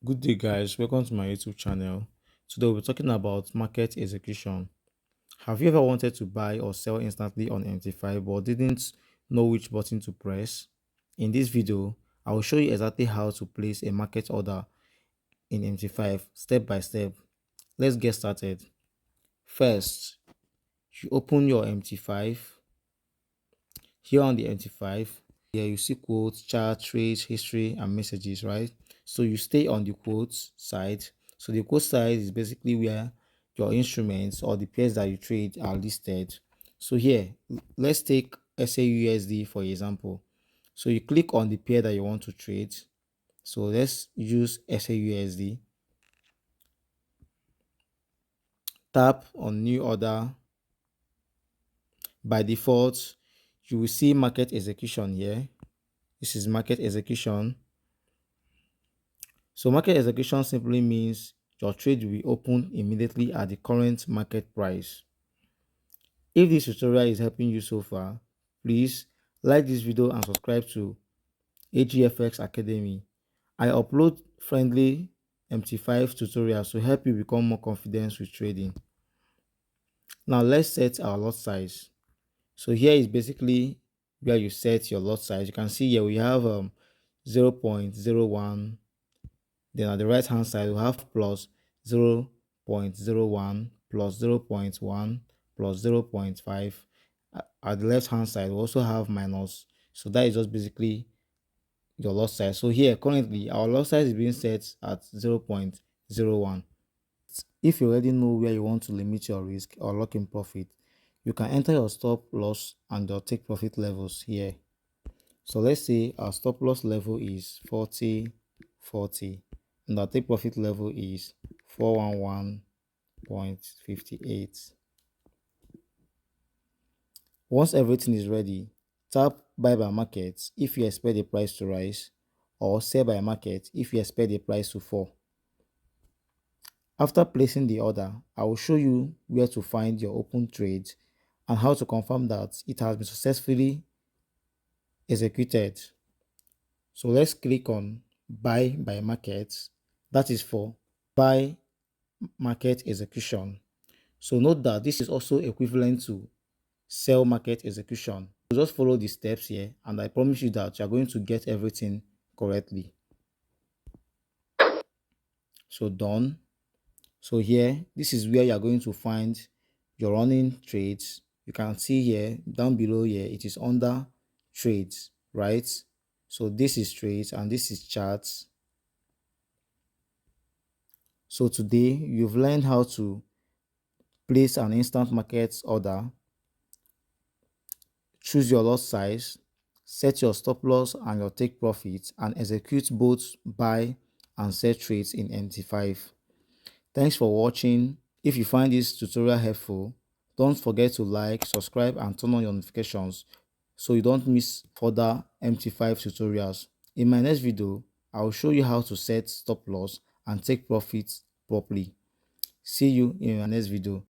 Good day, guys. Welcome to my YouTube channel. Today, we'll be talking about market execution. Have you ever wanted to buy or sell instantly on MT5 but didn't know which button to press? In this video, I will show you exactly how to place a market order in MT5 step by step. Let's get started. First, you open your MT5. Here on the MT5, here you see quotes, chart, trades, history, and messages, right? So you stay on the quotes side. So the quote side is basically where your instruments or the pairs that you trade are listed. So here, let's take SAUSD for example. So you click on the pair that you want to trade. So let's use SAUSD. Tap on new order. By default, you will see market execution here. This is market execution. So market execution simply means your trade will be opened immediately at the current market price. If this tutorial is helping you so far, please like this video and subscribe to AGFX Academy. I upload friendly MT5 tutorials to help you become more confident with trading. Now let's set our lot size. So here is basically where you set your lot size. You can see here we have 0.01. Then at the right hand side, we have plus 0.01 plus 0.1 plus 0.5. At the left hand side, we also have minus. So that is just basically your lot size. So here currently our lot size is being set at 0.01. If you already know where you want to limit your risk or lock in profit, you can enter your stop loss and your take profit levels here. So let's say our stop loss level is 40 and our take profit level is 411.58. Once everything is ready, tap buy by market if you expect the price to rise, or sell by market if you expect the price to fall. After placing the order, I will show you where to find your open trade and how to confirm that it has been successfully executed. So let's click on buy by market. That is for buy market execution. So note that this is also equivalent to sell market execution. So just follow the steps here and I promise you that you are going to get everything correctly. So done. So here, this is where you are going to find your running trades. You can see here, down below here, it is under trades, right? So this is trades and this is charts. So today, you've learned how to place an instant market order, choose your lot size, set your stop loss and your take profit, and execute both buy and sell trades in MT5. Thanks for watching. If you find this tutorial helpful, don't forget to like, subscribe, and turn on your notifications so you don't miss further MT5 tutorials. In my next video, I will show you how to set stop loss and take profits properly. See you in my next video.